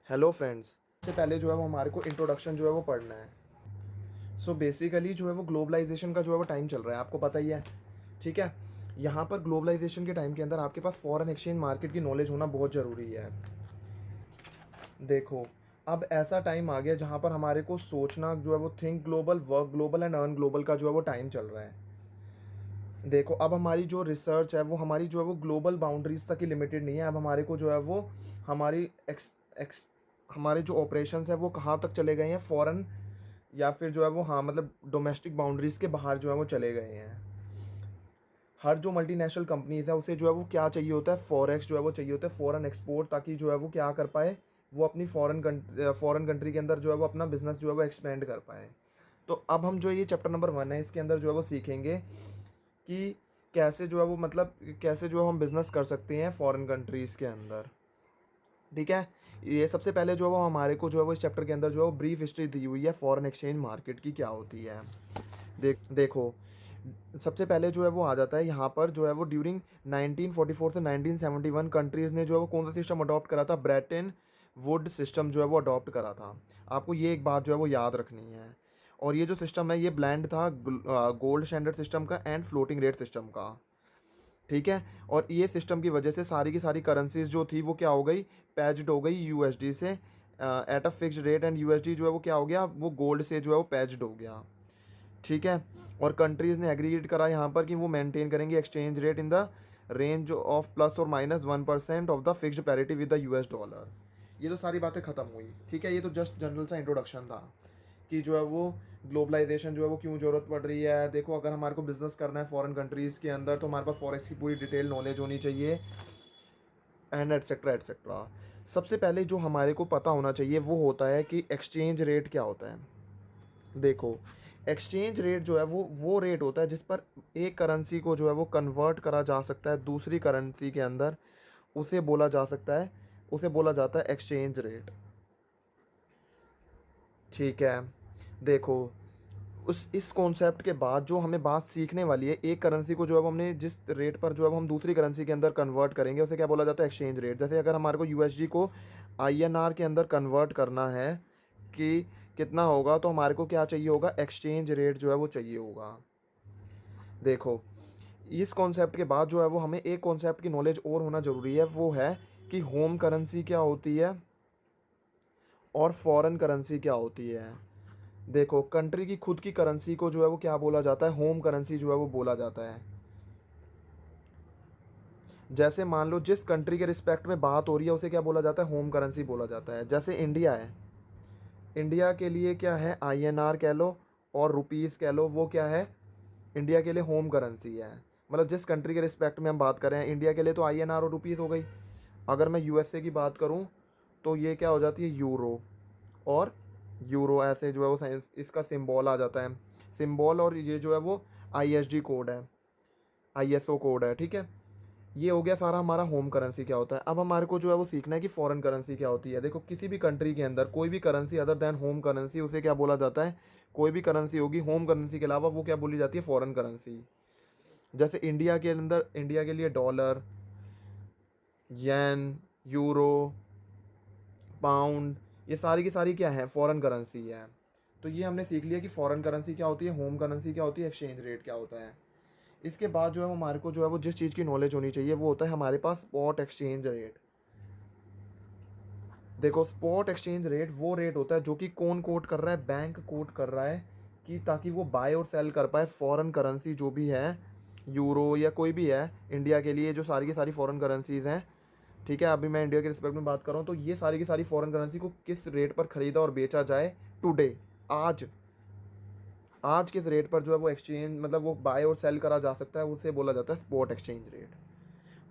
Hello friends. सबसे पहले जो है वो हमारे को इंट्रोडक्शन जो है वो पढ़ना है। सो बेसिकली जो है वो ग्लोबलाइजेशन का जो है वो टाइम चल रहा है, आपको पता ही है। ठीक है, यहाँ पर ग्लोबलाइजेशन के टाइम के अंदर आपके पास फॉरेन एक्सचेंज मार्केट की नॉलेज होना बहुत ज़रूरी है। देखो, अब ऐसा टाइम आ गया जहाँ पर हमारे को सोचना जो है वो think global, work global and earn global का जो है वो टाइम चल रहा है। देखो, अब हमारी जो रिसर्च है वो हमारी जो है वो ग्लोबल बाउंड्रीज तक ही लिमिटेड नहीं है। अब हमारे को जो है वो हमारी एक्स एक्स हमारे जो ऑपरेशंस है वो कहाँ तक चले गए हैं, फॉरेन या फिर जो है वो, हाँ मतलब डोमेस्टिक बाउंड्रीज़ के बाहर जो है वो चले गए हैं। हर जो मल्टीनेशनल कंपनीज़ है उसे जो है वो क्या चाहिए होता है, फॉरेक्स जो है वो चाहिए होता है, फॉरेन एक्सपोर्ट, ताकि जो है वो क्या कर पाए, वो अपनी फॉरेन कंट्री के अंदर जो है वो अपना बिजनेस जो है वो एक्सपेंड कर पाए। तो अब हम जो ये चैप्टर नंबर 1 है इसके अंदर जो है वो सीखेंगे कि कैसे जो है वो, मतलब कैसे जो है हम बिज़नेस कर सकते हैं फॉरेन कंट्रीज़ के अंदर। ठीक है, ये सबसे पहले जो है वो हमारे को जो है वो इस चैप्टर के अंदर जो है वो ब्रीफ हिस्ट्री दी हुई है फॉरेन एक्सचेंज मार्केट की क्या होती है। देखो, सबसे पहले जो है वो आ जाता है यहाँ पर जो है वो ड्यूरिंग 1944 से 1971 कंट्रीज़ ने जो है वो कौन सा सिस्टम अडॉप्ट करा था, ब्रेटन वुड सिस्टम जो है वो अडॉप्ट करा था। आपको ये एक बात जो है वो याद रखनी है। और ये जो सिस्टम है ये ब्लेंड था गोल्ड स्टैंडर्ड सिस्टम का एंड फ्लोटिंग रेट सिस्टम का। ठीक है, और ये सिस्टम की वजह से सारी की सारी करेंसीज जो थी वो क्या हो गई, पैज्ड हो गई यूएसडी से at a fixed rate, and USD जो है वो क्या हो गया, वो गोल्ड से जो है वो पैज्ड हो गया। ठीक है, और कंट्रीज़ ने एग्रीड करा यहाँ पर कि वो मेंटेन करेंगे exchange rate in the range of +or -1% of the fixed parity with the US dollar. ये तो सारी बातें ख़त्म हुई। ठीक है, ये तो जस्ट जनरल सा इंट्रोडक्शन था कि जो है वो ग्लोबलाइजेशन जो है वो क्यों ज़रूरत पड़ रही है। देखो, अगर हमारे को बिज़नेस करना है फॉरेन कंट्रीज़ के अंदर तो हमारे पास फॉरेक्स की पूरी डिटेल नॉलेज होनी चाहिए, एंड एटसेट्रा एटसेट्रा। सबसे पहले जो हमारे को पता होना चाहिए वो होता है कि एक्सचेंज रेट क्या होता है। देखो, एक्सचेंज रेट जो है वो रेट होता है जिस पर एक करेंसी को जो है वो कन्वर्ट करा जा सकता है दूसरी करेंसी के अंदर, उसे बोला जा सकता है, उसे बोला जाता है एक्सचेंज रेट। ठीक है, देखो, उस इस कॉन्सेप्ट के बाद जो हमें बात सीखने वाली है, एक करेंसी को जो है वो हमने जिस रेट पर जो है वो हम दूसरी करेंसी के अंदर कन्वर्ट करेंगे उसे क्या बोला जाता है, एक्सचेंज रेट। जैसे अगर हमारे को यूएसडी को आईएनआर के अंदर कन्वर्ट करना है कि कितना होगा, तो हमारे को क्या चाहिए होगा, एक्सचेंज रेट जो है वो चाहिए होगा। देखो, इस कॉन्सेप्ट के बाद जो है वो हमें एक कॉन्सेप्ट की नॉलेज और होना ज़रूरी है, वो है कि होम करेंसी क्या होती है और फॉरेन करेंसी क्या होती है। देखो, कंट्री की खुद की करेंसी को जो है वो क्या बोला जाता है, होम करेंसी जो है वो बोला जाता है। जैसे मान लो जिस कंट्री के रिस्पेक्ट में बात हो रही है उसे क्या बोला जाता है, होम करेंसी बोला जाता है। जैसे इंडिया है, इंडिया के लिए क्या है, आईएनआर कह लो और रुपीज़ कह लो, वो क्या है, इंडिया के लिए होम करेंसी है। मतलब जिस कंट्री के रिस्पेक्ट में हम बात कर रहे हैं, इंडिया के लिए तो आईएनआर और रुपीज़ हो गई। अगर मैं यूएसए की बात करूं तो ये क्या हो जाती है, यूरो। और यूरो ऐसे जो है वो इसका सिंबल आ जाता है, सिंबल। और ये जो है वो आईएसडी कोड है, आईएसओ कोड है। ठीक है, ये हो गया सारा हमारा होम करेंसी क्या होता है। अब हमारे को जो है वो सीखना है कि फॉरेन करेंसी क्या होती है। देखो, किसी भी कंट्री के अंदर कोई भी currency other than home currency उसे क्या बोला जाता है, कोई भी करेंसी होगी होम करेंसी के अलावा वो क्या बोली जाती है, फॉरेन करेंसी। जैसे इंडिया के अंदर, इंडिया के लिए डॉलर, येन, यूरो, पाउंड, ये सारी की सारी क्या है, फॉरेन करेंसी है। तो ये हमने सीख लिया कि फॉरेन करेंसी क्या होती है, होम करेंसी क्या होती है, एक्सचेंज रेट क्या होता है। इसके बाद जो है हमारे को जो है वो जिस चीज़ की नॉलेज होनी चाहिए वो होता है हमारे पास स्पॉट एक्सचेंज रेट। देखो, स्पॉट एक्सचेंज रेट वो रेट होता है जो कि कौन कोट कर रहा है, बैंक कोट कर रहा है, कि ताकि वो बाय और सेल कर पाए फॉरेन करेंसी जो भी है, यूरो या कोई भी है। इंडिया के लिए जो सारी की सारी फॉरेन करेंसीज़ हैं, ठीक है, अभी मैं इंडिया के रिस्पेक्ट में बात कर रहा हूँ, तो ये सारी की सारी फॉरेन करेंसी को किस रेट पर ख़रीदा और बेचा जाए टुडे, आज, आज किस रेट पर जो है वो एक्सचेंज, मतलब वो बाय और सेल करा जा सकता है, उसे बोला जाता है स्पॉट एक्सचेंज रेट।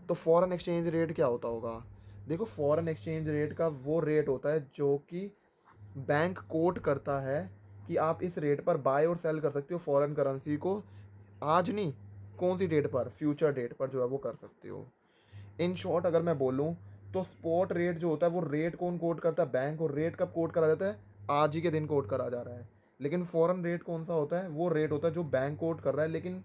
तो फॉरेन एक्सचेंज रेट क्या होता होगा। देखो, फॉरेन एक्सचेंज रेट का वो रेट होता है जो कि बैंक कोट करता है कि आप इस रेट पर बाय और सेल कर सकते हो फॉरेन करेंसी को, आज नहीं, कौन सी डेट पर, फ्यूचर डेट पर जो है वो कर सकते हो। इन शॉर्ट अगर मैं बोलूँ तो स्पॉट रेट जो होता है वो रेट कौन कोट करता है, बैंक। और रेट कब कोट करा जाता है, आज ही के दिन कोट करा जा रहा है। लेकिन फॉरेन रेट कौन सा होता है, वो रेट होता है जो बैंक कोट कर रहा है, लेकिन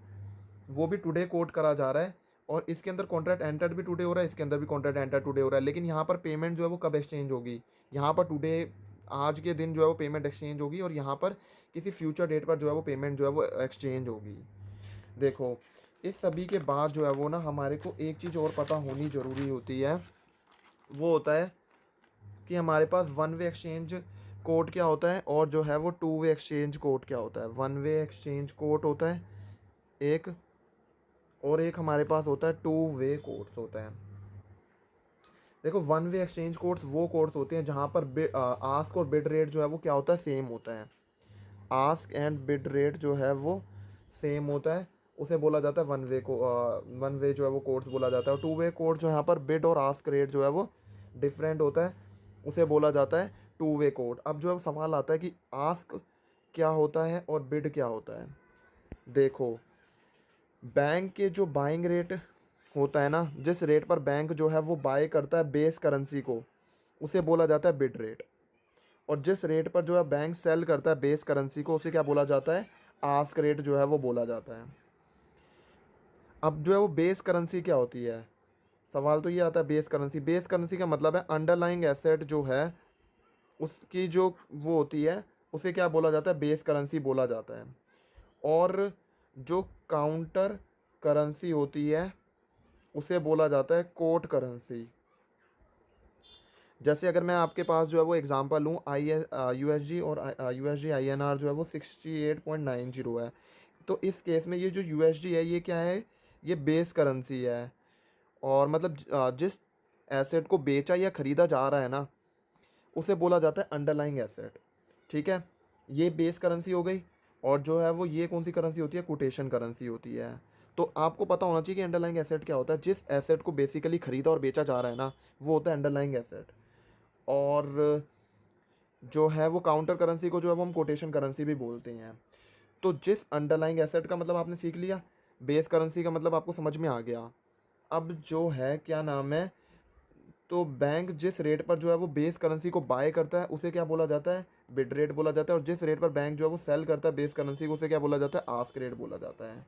वो भी टुडे कोट करा जा रहा है, और इसके अंदर कॉन्ट्रैक्ट एंटर्ड भी टुडे हो रहा है, इसके अंदर भी कॉन्ट्रैक्ट एंटर टुडे हो रहा है, लेकिन यहाँ पर पेमेंट जो है वो कब एक्सचेंज होगी, यहाँ पर टुडे आज के दिन जो है वो पेमेंट एक्सचेंज होगी, और यहाँ पर किसी फ्यूचर डेट पर जो है वो पेमेंट जो है वो एक्सचेंज होगी। देखो इस सभी के बाद जो है वो ना हमारे को एक चीज़ और पता होनी ज़रूरी होती है, वो होता है कि हमारे पास वन वे एक्सचेंज कोड क्या होता है और जो है वो टू वे एक्सचेंज कोड क्या होता है। वन वे एक्सचेंज कोड होता है एक, और एक हमारे पास होता है टू वे कोड्स होता है। देखो वन वे एक्सचेंज कोड्स वो कोड्स होते हैं जहाँ पर आस्क और बिड रेट जो है वो क्या होता है, सेम होता है। आस्क एंड बिड रेट जो है वो सेम होता है, उसे बोला जाता है वन वे को, वन वे जो है वो कोड्स बोला जाता है। और टू वे कोड जो यहाँ पर बिड और आस्क रेट जो है वो डिफरेंट होता है, उसे बोला जाता है टू वे कोड। अब जो है सवाल आता है कि आस्क क्या होता है और बिड क्या होता है। देखो बैंक के जो बाइंग रेट होता है ना, जिस रेट पर बैंक जो है वो बाय करता है बेस करेंसी को, उसे बोला जाता है बिड रेट। और जिस रेट पर जो है बैंक सेल करता है बेस करेंसी को, उसे क्या बोला जाता है, आस्क रेट जो है वो बोला जाता है। अब जो है वो बेस करेंसी क्या होती है, सवाल तो ये आता है बेस करेंसी। बेस करेंसी का मतलब है अंडरलाइंग एसेट जो है उसकी जो वो होती है, उसे क्या बोला जाता है, बेस करेंसी बोला जाता है। और जो काउंटर करेंसी होती है उसे बोला जाता है कोट करेंसी। जैसे अगर मैं आपके पास जो है वो एग्जांपल लूँ, यूएसजी और यूएसजी आईएनआर जो है वो 68.90 है। तो इस केस में ये जो यूएसडी है ये क्या है, ये बेस करेंसी है। और मतलब जिस एसेट को बेचा या ख़रीदा जा रहा है ना, उसे बोला जाता है अंडरलाइंग एसेट। ठीक है, ये बेस करेंसी हो गई। और जो है वो ये कौन सी करेंसी होती है, कोटेशन करेंसी होती है। तो आपको पता होना चाहिए कि अंडरलाइंग एसेट क्या होता है। जिस एसेट को बेसिकली ख़रीदा और बेचा जा रहा है ना, वो होता है अंडरलाइंग एसेट। और जो है वो काउंटर करेंसी को जो है वो हम कोटेशन करेंसी भी बोलते हैं। तो जिस अंडरलाइंग एसेट का मतलब आपने सीख लिया, बेस करेंसी का मतलब आपको समझ में आ गया। अब जो है क्या नाम है, तो बैंक जिस रेट पर जो है वो बेस करेंसी को बाय करता है उसे क्या बोला जाता है, बिड रेट बोला जाता है। और जिस रेट पर बैंक जो है वो सेल करता है बेस करेंसी को, उसे क्या बोला जाता है, आस्क रेट बोला जाता है।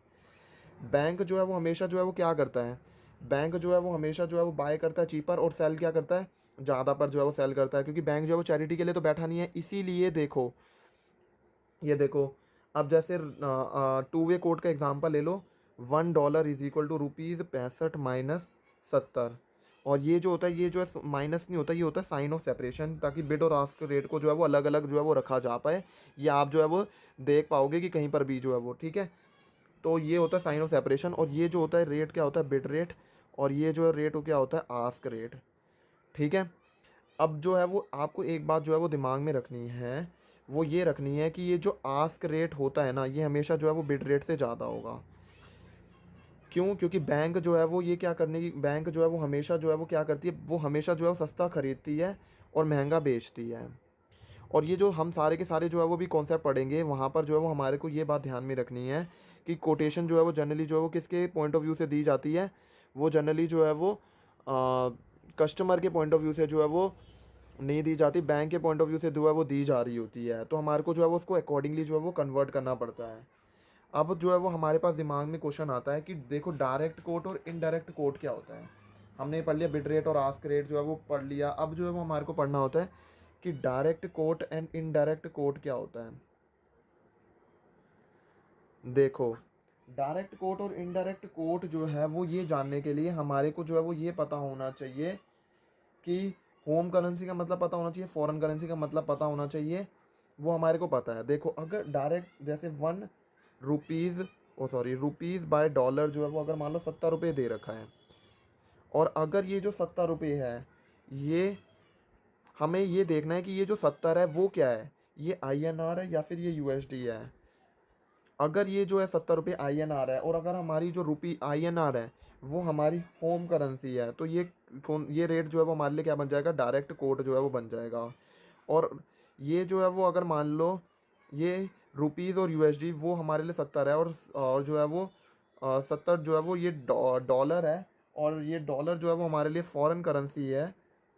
बैंक जो है वो हमेशा जो है वो क्या करता है, बैंक जो है वो हमेशा जो है वो बाय करता है चीपर, और सेल क्या करता है, ज़्यादा पर जो है वो सेल करता है। क्योंकि बैंक जो है वो चैरिटी के लिए तो बैठा नहीं है, इसीलिए देखो ये देखो। अब जैसे टू वे कोड का एग्जांपल ले लो, $1 इज इक्वल टू ₹65 - 70। और ये जो होता है, ये जो है माइनस नहीं होता, ये होता है साइन ऑफ सेपरेशन, ताकि बिड और आस्क रेट को जो है वो अलग अलग जो है वो रखा जा पाए। ये आप जो है वो देख पाओगे कि कहीं पर भी जो है वो, ठीक है। तो ये होता है साइन ऑफ सेपरेशन। और ये जो होता है रेट क्या होता है, बिड रेट। और ये जो है रेट क्या होता है, आस्क रेट। ठीक है। अब जो है वो आपको एक बात जो है वो दिमाग में रखनी है, वो ये रखनी है कि ये जो आस्क रेट होता है ना, ये हमेशा जो है वो बिड रेट से ज़्यादा होगा। क्यों, क्योंकि बैंक जो है वो ये क्या करने की, बैंक जो है वो हमेशा जो है वो क्या करती है, वो हमेशा जो है वो सस्ता खरीदती है और महंगा बेचती है। और ये जो हम सारे के सारे जो है वो भी कॉन्सेप्ट पढ़ेंगे, वहाँ पर जो है वो हमारे को ये बात ध्यान में रखनी है कि कोटेशन जो है वो जनरली जो है वो किसके पॉइंट ऑफ व्यू से दी जाती है, वो जनरली जो है वो कस्टमर के पॉइंट ऑफ व्यू से जो है वो नहीं दी जाती, बैंक के पॉइंट ऑफ व्यू से जो है वो दी जा रही होती है। तो हमारे को जो है वो उसको अकॉर्डिंगली जो है वो कन्वर्ट करना पड़ता है। अब जो है वो हमारे पास दिमाग में क्वेश्चन आता है कि देखो डायरेक्ट कोट और इनडायरेक्ट कोट क्या होता है। हमने पढ़ लिया बिड रेट और आस्क रेट जो है वो पढ़ लिया। अब जो है वो हमारे को पढ़ना होता है कि direct quote and indirect coat क्या होता है। देखो डायरेक्ट कोट और इनडायरेक्ट कोट जो है वो ये जानने के लिए हमारे को जो है वो ये पता होना चाहिए कि होम करेंसी का मतलब पता होना चाहिए, फॉरेन करेंसी का मतलब पता होना चाहिए, वो हमारे को पता है। देखो अगर डायरेक्ट जैसे रुपीज़ बाय डॉलर जो है वो अगर मान लो 70 रुपये दे रखा है, और अगर ये जो 70 रुपये है, ये हमें ये देखना है कि ये जो 70 है वो क्या है, ये INR है या फिर ये USD है। अगर ये जो है 70 रुपये INR है, और अगर हमारी जो रुपी INR है वो हमारी होम करेंसी है, तो ये रेट जो है वो हमारे लिए क्या बन जाएगा, डायरेक्ट कोट जो है वो बन जाएगा। और ये जो है वो अगर मान लो ये रुपीज़ और USD वो हमारे लिए 70 है, और जो है वो 70 जो है वो ये डॉलर है, और ये डॉलर जो है वो हमारे लिए फॉरेन करेंसी है।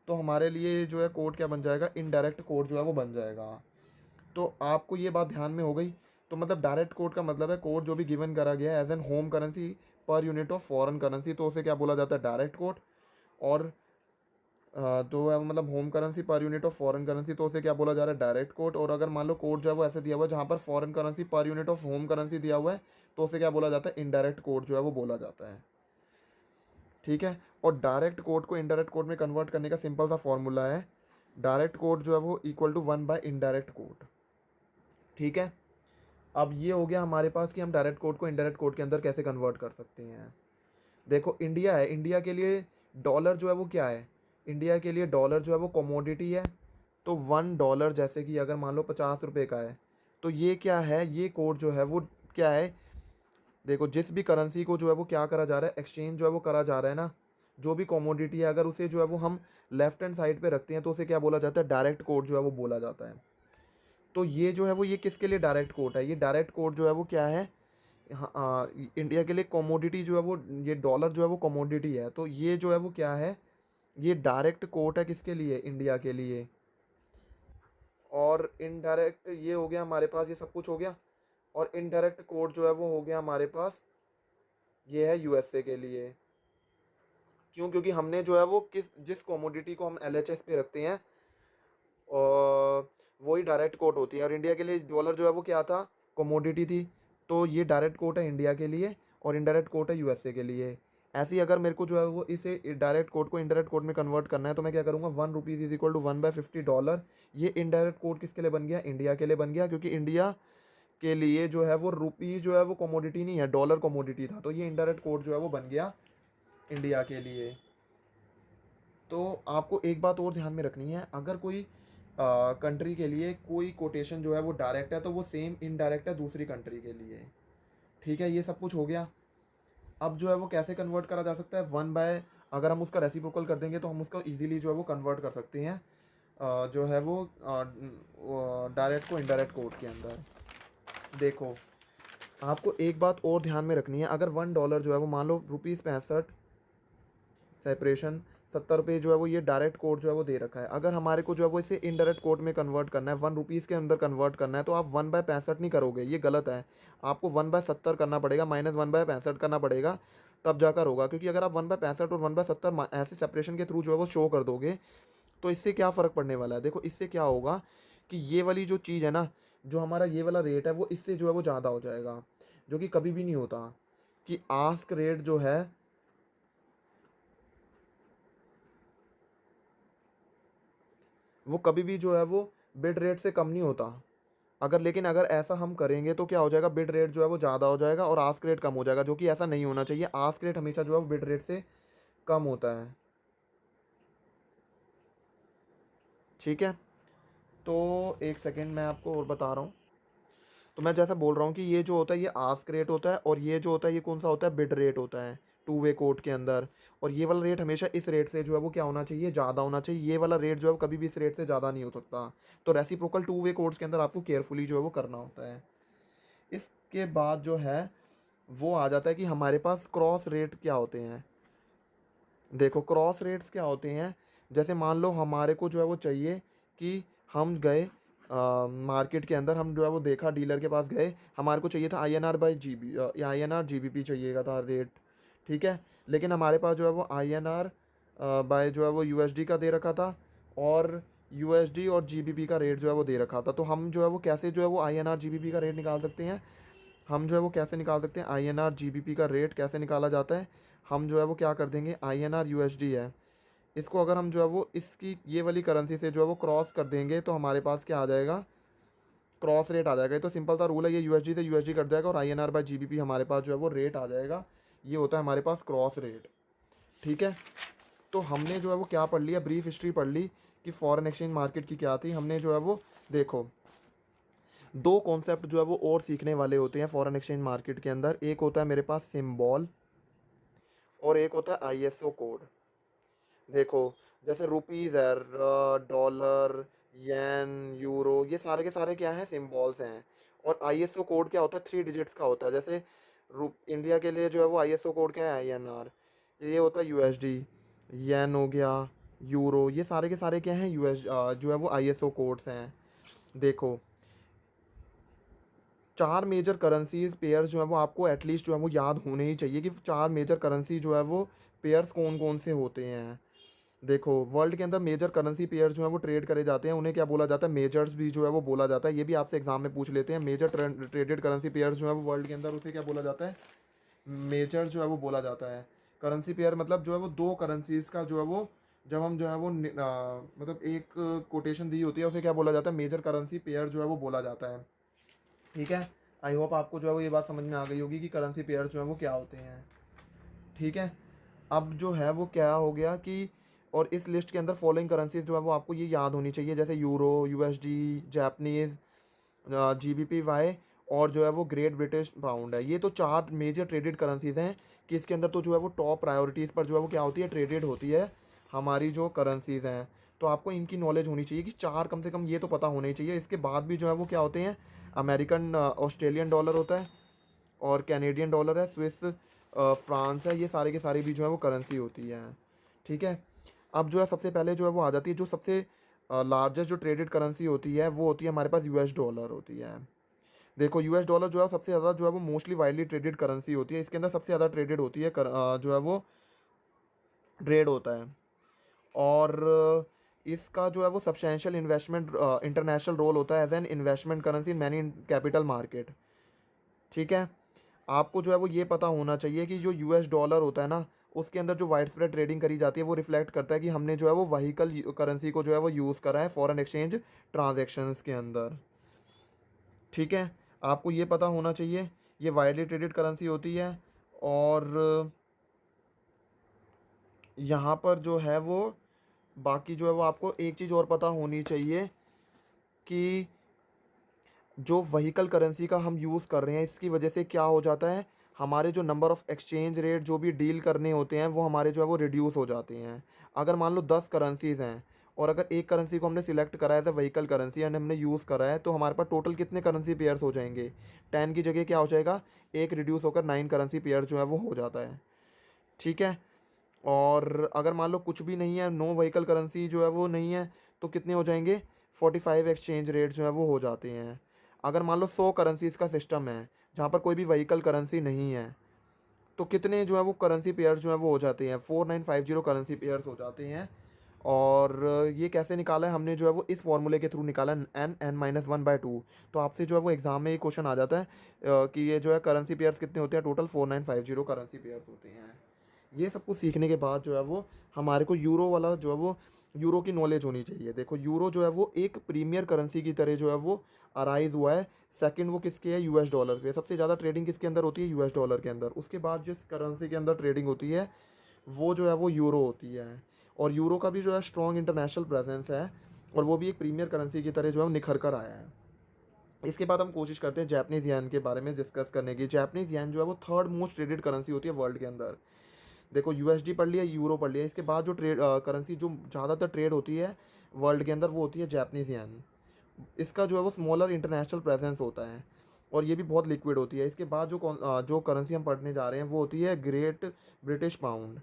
तो हमारे लिए जो है कोड क्या बन जाएगा, इनडायरेक्ट कोड जो है वो बन जाएगा। तो आपको ये बात ध्यान में हो गई तो मतलब डायरेक्ट कोट का मतलब है कोट जो भी गिवन करा गया है as an home currency per unit of foreign currency, तो उसे क्या बोला जाता है, डायरेक्ट कोट। और तो मतलब home currency per unit of foreign currency, तो उसे क्या बोला जा रहा है, डायरेक्ट कोट। और अगर मान लो कोट जो है वो ऐसे दिया हुआ है जहाँ पर foreign currency per unit of home currency दिया हुआ है, तो उसे क्या बोला जाता है, इनडायरेक्ट कोट जो है वो बोला जाता है। ठीक है। और डायरेक्ट कोट को इनडायरेक्ट कोट में कन्वर्ट करने का सिंपल सा फॉर्मूला है, डायरेक्ट कोट जो है वो equal to 1 by indirect quote. ठीक है। अब ये हो गया हमारे पास कि हम डायरेक्ट कोट को इनडायरेक्ट कोट के अंदर कैसे कन्वर्ट कर सकते हैं। देखो इंडिया है, इंडिया के लिए डॉलर जो है वो क्या है, इंडिया के लिए डॉलर जो है वो कमोडिटी है। तो $1 जैसे कि अगर मान लो 50 रुपये का है, तो ये क्या है, ये कोड जो है वो क्या है, देखो जिस भी करेंसी को जो है वो क्या करा जा रहा है, एक्सचेंज जो है वो करा जा रहा है ना, जो भी कमोडिटी है अगर उसे जो है वो हम लेफ्ट हैंड साइड पे रखते हैं तो उसे क्या बोला जाता है, डायरेक्ट कोड जो है वो बोला जाता है। तो ये जो है वो ये किसके लिए डायरेक्ट कोड है, ये डायरेक्ट कोड जो है वो क्या है, हाँ इंडिया के लिए कमोडिटी जो है वो, ये डॉलर जो है वो कमोडिटी है, तो ये जो है वो क्या है, ये डायरेक्ट कोट है किसके लिए, इंडिया के लिए। और इनडायरेक्ट ये हो गया हमारे पास, ये सब कुछ हो गया। और इनडायरेक्ट कोड जो है वो हो गया हमारे पास, ये है यूएसए के लिए। क्यों, क्योंकि हमने जो है वो जिस कमोडिटी को हम एलएचएस पे रखते हैं और वही डायरेक्ट कोट होती है। और इंडिया के लिए डॉलर जो है वो क्या था, कमोडिटी थी। तो ये डायरेक्ट कोट है इंडिया के लिए और इनडायरेक्ट कोट है यूएसए के लिए। ऐसे ही अगर मेरे को जो है वो इसे डायरेक्ट कोट को इनडायरेक्ट कोट में कन्वर्ट करना है तो मैं क्या करूँगा, ₹1 इज इक्वल टू 1/50। ये इनडायरेक्ट कोट किसके लिए बन गया, इंडिया के लिए बन गया, क्योंकि इंडिया के लिए जो है वो रुपी जो है वो कमोडिटी नहीं है, डॉलर कमोडिटी था। तो ये इनडायरेक्ट कोट जो है वो बन गया इंडिया के लिए। तो आपको एक बात और ध्यान में रखनी है, अगर कोई कंट्री के लिए कोई कोटेशन जो है वो डायरेक्ट है तो वो सेम इनडायरेक्ट है दूसरी कंट्री के लिए। ठीक है, ये सब कुछ हो गया। अब जो है वो कैसे कन्वर्ट करा जा सकता है, अगर हम उसका रेसिप्रोकल कर देंगे तो हम उसको इजीली जो है वो कन्वर्ट कर सकते हैं जो है वो डायरेक्ट को इनडायरेक्ट कोड के अंदर। देखो आपको एक बात और ध्यान में रखनी है, अगर $1 जो है वो मान लो ₹65 सेपरेशन 70 रुपये जो है वो ये डायरेक्ट कोड जो है वो दे रखा है, अगर हमारे को जो है वो इसे इनडायरेक्ट कोड में कन्वर्ट करना है, ₹1 के अंदर कन्वर्ट करना है, तो आप 1/65 नहीं करोगे, ये गलत है। आपको 1/70 करना पड़ेगा, -1/65 करना पड़ेगा, तब जाकर होगा। क्योंकि अगर आप 1/65 और 1/70 ऐसे सेपरेशन के थ्रू जो है वो शो कर दोगे तो इससे क्या फ़र्क पड़ने वाला है, देखो इससे क्या होगा कि ये वाली जो चीज़ है ना, जो हमारा ये वाला रेट है वो इससे जो है वो ज़्यादा हो जाएगा, जो कि कभी भी नहीं होता। कि आस्क रेट जो है वो कभी भी जो है वो बिड रेट से कम नहीं होता। लेकिन अगर ऐसा हम करेंगे तो क्या हो जाएगा, बिड रेट जो है वो ज़्यादा हो जाएगा और आस्क रेट कम हो जाएगा, जो कि ऐसा नहीं होना चाहिए। आस्क रेट हमेशा जो है वो बिड रेट से कम होता है। ठीक है। तो एक सेकेंड मैं आपको और बता रहा हूँ। तो मैं जैसा बोल रहा हूँ कि ये जो होता है ये आस्क रेट होता है, और ये जो होता है ये कौन सा होता है, बिड रेट होता है टू वे कोट के अंदर। और ये वाला रेट हमेशा इस रेट से जो है वो क्या होना चाहिए, ज़्यादा होना चाहिए। ये वाला रेट जो है वो कभी भी इस रेट से ज़्यादा नहीं हो सकता। तो रेसिप्रोकल टू वे कोट्स के अंदर आपको केयरफुली जो है वो करना होता है। इसके बाद जो है वो आ जाता है कि हमारे पास क्रॉस रेट क्या होते हैं। देखो क्रॉस रेट्स क्या होते हैं, जैसे मान लो हमारे को जो है वो चाहिए कि हम गए मार्केट के अंदर, हम जो है वो देखा डीलर के पास गए, हमारे को चाहिए था INR/GBP चाहिएगा था रेट। ठीक है। लेकिन हमारे पास जो है वो INR बाय जो है वो USD का दे रखा था, और USD और GBP का रेट जो है वो दे रखा था। तो हम जो है वो कैसे जो है वो INR/GBP का रेट निकाल सकते हैं, हम जो है वो कैसे निकाल सकते हैं, INR/GBP का रेट कैसे निकाला जाता है, हम जो है वो क्या कर देंगे, INR/USD है, इसको अगर हम जो है वो इसकी ये वाली करेंसी से जो है वो क्रॉस कर देंगे तो हमारे पास क्या आ जाएगा, क्रॉस रेट आ जाएगा। ये तो सिंपल सा रूल है, ये USD से USD कट जाएगा और INR/GBP हमारे पास जो है वो रेट आ जाएगा। ये होता है हमारे पास क्रॉस रेट। ठीक है। तो हमने जो है वो क्या पढ़ लिया, ब्रीफ हिस्ट्री पढ़ ली कि फॉरेन एक्सचेंज मार्केट की क्या थी। हमने जो है वो देखो दो कॉन्सेप्ट जो है वो और सीखने वाले होते हैं फॉरेन एक्सचेंज मार्केट के अंदर। एक होता है मेरे पास सिंबल और एक होता है ISO कोड। देखो जैसे रुपीज़ है, डॉलर, येन, यूरो, ये सारे के सारे क्या हैं, सिंबल्स हैं। और ISO कोड क्या होता है, 3 डिजिट्स का होता है। जैसे इंडिया के लिए जो है वो ISO कोड क्या है, INR। ये होता है USD, येन हो गया, यूरो, ये सारे के सारे क्या हैं, जो है वो ISO कोड्स हैं। देखो 4 मेजर करेंसीज़ पेयर्स जो है वो आपको एटलीस्ट जो है वो याद होने ही चाहिए कि 4 मेजर करेंसी जो है वो पेयर्स कौन-कौन से होते हैं। देखो वर्ल्ड के अंदर मेजर करेंसी पेयर्स जो है वो ट्रेड करे जाते हैं, उन्हें क्या बोला जाता है, मेजर्स भी जो है वो बोला जाता है। ये भी आपसे एग्जाम में पूछ लेते हैं, मेजर ट्रेडेड करेंसी पेयर्स जो है वो वर्ल्ड के अंदर, उसे क्या बोला जाता है, मेजर जो है वो बोला जाता है। करेंसी पेयर मतलब जो है वो दो करेंसीज का जो है वो, जब हम जो है वो मतलब एक कोटेशन दी होती है उसे क्या बोला जाता है, मेजर करेंसी पेयर जो है वो बोला जाता है। ठीक है, आई होप आपको जो है वो ये बात समझ में आ गई होगी कि करेंसी पेयर जो है वो क्या होते हैं। ठीक है, अब जो है वो क्या हो गया कि, और इस लिस्ट के अंदर फॉलोइंग करेंसीज जो है वो आपको ये याद होनी चाहिए, जैसे euro, USD, Japanese, GBP Y, और जो है वो ग्रेट ब्रिटिश पाउंड है। ये तो 4 मेजर ट्रेडेड करेंसीज हैं कि इसके अंदर तो जो है वो टॉप प्रायोरिटीज़ पर जो है वो क्या होती है, ट्रेडेड होती है हमारी जो करेंसीज हैं। तो आपको इनकी नॉलेज होनी चाहिए कि 4 कम से कम ये तो पता होना ही चाहिए। इसके बाद भी जो है वो क्या होते हैं, अमेरिकन ऑस्ट्रेलियन डॉलर होता है, और कैनेडियन डॉलर है, स्विस फ्रांस है, ये सारे के सारे भी जो है वो करेंसी होती है। ठीक है, अब जो है सबसे पहले जो है वो आ जाती है, जो सबसे लार्जेस्ट जो ट्रेडेड करेंसी होती है वो होती है हमारे पास यूएस डॉलर होती है। देखो यूएस डॉलर जो है सबसे ज़्यादा जो है वो मोस्टली वाइडली ट्रेडेड करेंसी होती है, इसके अंदर सबसे ज़्यादा ट्रेडेड होती है जो है वो ट्रेड होता है। और इसका जो है वो सब्सटेंशियल इन्वेस्टमेंट इंटरनेशनल रोल होता है as an investment currency in many capital market. ठीक है, आपको जो है वो ये पता होना चाहिए कि जो यूएस डॉलर होता है ना, उसके अंदर जो वाइड स्प्रेड ट्रेडिंग करी जाती है वो रिफ्लेक्ट करता है कि हमने जो है वो वहीकल करेंसी को जो है वो यूज़ करा है फॉरेन एक्सचेंज ट्रांजेक्शन्स के अंदर। ठीक है, आपको ये पता होना चाहिए, ये वाइडली ट्रेडेड करेंसी होती है। और यहाँ पर जो है वो बाकी जो है वो आपको एक चीज़ और पता होनी चाहिए कि जो वहीकल करेंसी का हम यूज़ कर रहे हैं इसकी वजह से क्या हो जाता है, हमारे जो नंबर ऑफ़ एक्सचेंज रेट जो भी डील करने होते हैं वो हमारे जो है वो रिड्यूस हो जाते हैं। अगर मान लो 10 करेंसीज़ हैं और अगर एक करेंसी को हमने सिलेक्ट करा है as a vehicle currency and हमने यूज़ करा है, तो हमारे पास टोटल कितने करेंसी पेयर्स हो जाएंगे, 10 की जगह क्या हो जाएगा, एक रिड्यूस होकर 9 करेंसी पेयर जो है वो हो जाता है। ठीक है, और अगर मान लो कुछ भी नहीं है, नो व्हीकल करेंसी जो है वो नहीं है, तो कितने हो जाएंगे, 45 एक्सचेंज रेट जो है वो हो जाते हैं। अगर मान लो 100 करेंसीज का सिस्टम है जहाँ पर कोई भी व्हीकल करेंसी नहीं है, तो कितने जो है वो करेंसी पेयर्स जो है वो हो जाते हैं, 4950 करेंसी पेयर्स हो जाते हैं। और ये कैसे निकाला है हमने, जो है वो इस फॉर्मूले के थ्रू निकाला है, n(n-1/2). तो आपसे जो है वो एग्ज़ाम में ये क्वेश्चन आ जाता है कि ये जो है करेंसी पेयर्स कितने होते हैं, टोटल 4950 करेंसी पेयर्स होते हैं। ये सब कुछ सीखने के बाद जो है वो हमारे को यूरो वाला जो है वो यूरो की नॉलेज होनी चाहिए। देखो यूरो जो है वो एक प्रीमियर करेंसी की तरह जो है वो अराइज हुआ है। सेकंड वो किसके है, यूएस डॉलर पे। सबसे ज़्यादा ट्रेडिंग किसके अंदर होती है, यूएस डॉलर के अंदर। उसके बाद जिस करेंसी के अंदर ट्रेडिंग होती है वो जो है वो यूरो होती है। और यूरो का भी जो है स्ट्रॉन्ग इंटरनेशनल प्रेजेंस है, और वो भी एक प्रीमियर करेंसी की तरह जो है निखर कर आया है। इसके बाद हम कोशिश करते हैं जापानीज़ येन के बारे में डिस्कस करने की। जापानीज़ येन जो है वो थर्ड मोस्ट ट्रेडेड करेंसी होती है वर्ल्ड के अंदर। देखो यूएसडी पढ़ लिया, यूरो पढ़ लिया, इसके बाद जो ट्रेड करेंसी जो ज़्यादातर ट्रेड होती है वर्ल्ड के अंदर वो होती है जापानीज़ येन। इसका जो है वो स्मॉलर इंटरनेशनल प्रेजेंस होता है और ये भी बहुत लिक्विड होती है। इसके बाद जो करेंसी हम पढ़ने जा रहे हैं वो होती है ग्रेट ब्रिटिश पाउंड।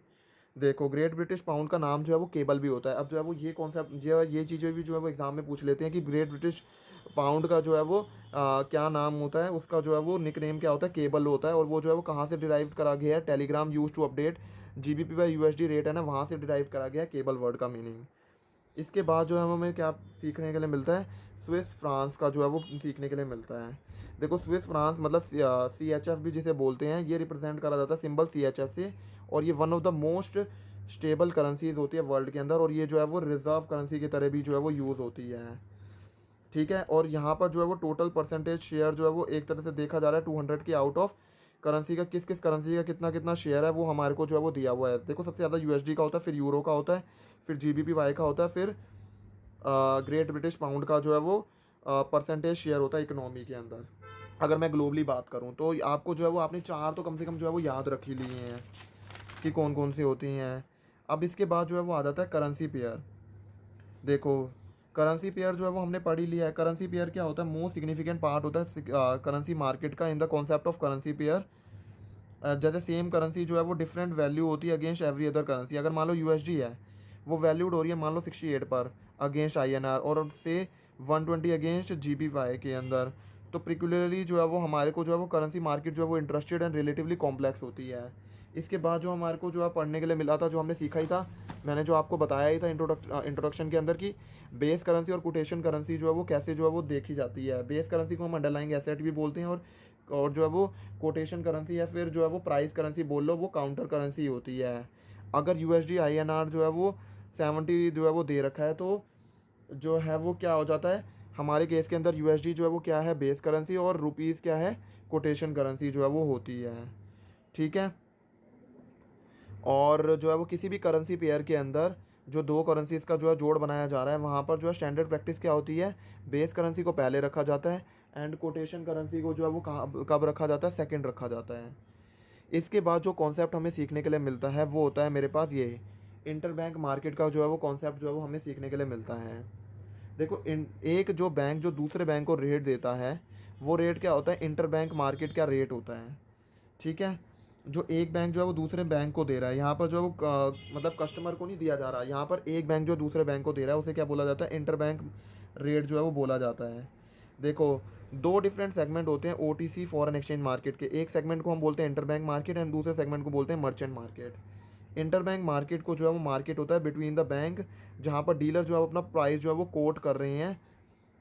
देखो ग्रेट ब्रिटिश पाउंड का नाम जो है वो केबल भी होता है। अब जो है वो ये कॉन्सेप्ट, ये चीज़ें भी जो है वो एग्ज़ाम में पूछ लेते हैं कि ग्रेट ब्रिटिश पाउंड का जो है वो क्या नाम होता है, उसका जो है वो निकनेम क्या होता है, केबल होता है। और वो जो है वो कहाँ से डिराइव करा गया है, Telegram use to update GBP/USD rate है ना, वहाँ से डिराइव करा गया है केबल वर्ड का मीनिंग। इसके बाद जो है हमें क्या सीखने के लिए मिलता है, स्विस फ्रांस का जो है वो सीखने के लिए मिलता है। देखो स्विस फ्रांस मतलब CHF भी जिसे बोलते हैं, ये रिप्रेजेंट करा जाता है सिंबल CHF से। और ये one of the most stable currencies होती है वर्ल्ड के अंदर, और ये जो है वो रिजर्व करेंसी की तरह भी जो है वो यूज़ होती है। ठीक है, और यहाँ पर जो है वो टोटल परसेंटेज शेयर जो है वो एक तरह से देखा जा रहा है 200 की आउट ऑफ करेंसी का, किस किस करेंसी का कितना कितना शेयर है वो हमारे को जो है वो दिया हुआ है। देखो सबसे ज़्यादा USD का होता है, फिर यूरो का होता है, फिर GBP/Y का होता है, फिर ग्रेट ब्रिटिश पाउंड का जो है वो परसेंटेज शेयर होता है इकोनॉमी के अंदर। अगर मैं ग्लोबली बात करूँ तो आपको जो है वो आपने 4 तो कम से कम जो है वो याद रख ही लिए हैं कि कौन कौन सी होती हैं। अब इसके बाद जो है वो आ जाता है करेंसी पेयर। देखो करेंसी पेयर जो है वो हमने पढ़ ही लिया है। करेंसी पेयर क्या होता है, मोस्ट सिग्निफिकेंट पार्ट होता है करेंसी मार्केट का in the concept of currency pair. जैसे सेम करेंसी जो है वो डिफरेंट वैल्यू होती है अगेंस्ट एवरी अदर करेंसी। अगर मान लो USD है, वो वैल्यूड हो रही है मान लो 68 पर अगेंस्ट INR, और से 120 अगेंस्ट GBY के अंदर, तो पर्टिकुलरली जो है वो हमारे को जो है वो करेंसी मार्केट जो है वो इंटरेस्टेड एंड रिलेटिवली कॉम्प्लेक्स होती है। इसके बाद जो हमारे को जो है पढ़ने के लिए मिला था, जो हमने सीखा ही था, मैंने जो आपको बताया ही था इंट्रोडक्शन के अंदर, कि बेस करेंसी और कोटेशन करेंसी जो है वो कैसे जो है वो देखी जाती है। बेस करेंसी को हम अंडरलाइंग एसेट भी बोलते हैं, और जो है वो कोटेशन करेंसी या फिर जो है वो प्राइस करेंसी बोल लो, वो काउंटर करेंसी होती है। अगर यूएसडी आईएनआर जो है वो 70 जो है वो दे रखा है, तो जो है वो क्या हो जाता है हमारे केस के अंदर, यूएसडी जो है वो क्या है, बेस करेंसी, और रुपीज़ क्या है, कोटेशन करेंसी जो है वो होती है। ठीक है। और जो है वो किसी भी करेंसी पेयर के अंदर जो दो करेंसीज़ का जो है जोड़ बनाया जा रहा है, वहाँ पर जो है स्टैंडर्ड प्रैक्टिस क्या होती है, बेस करेंसी को पहले रखा जाता है एंड कोटेशन करेंसी को जो है वो कहाँ कब रखा जाता है, सेकंड रखा जाता है। इसके बाद जो कॉन्सेप्ट हमें सीखने के लिए मिलता है वो होता है मेरे पास ये इंटरबैंक मार्केट का जो है वो कॉन्सेप्ट जो है वो हमें सीखने के लिए मिलता है। देखो एक जो बैंक जो दूसरे बैंक को रेट देता है, वो रेट क्या होता है, इंटरबैंक मार्केट का रेट होता है। ठीक है। जो एक बैंक जो है वो दूसरे बैंक को दे रहा है, यहाँ पर जो है वो मतलब कस्टमर को नहीं दिया जा रहा, यहाँ पर एक बैंक जो दूसरे बैंक को दे रहा है उसे क्या बोला जाता है, इंटरबैंक रेट जो है वो बोला जाता है। देखो, दो डिफरेंट सेगमेंट होते हैं ओटीसी फॉरेन एक्सचेंज मार्केट के। एक सेगमेंट को हम बोलते हैं इंटरबैंक मार्केट एंड दूसरे सेगमेंट को बोलते हैं मर्चेंट मार्केट। इंटरबैंक मार्केट को जो है वो मार्केट होता है बिटवीन द बैंक, जहाँ पर डीलर जो है अपना प्राइस जो है वो कोट कर रहे हैं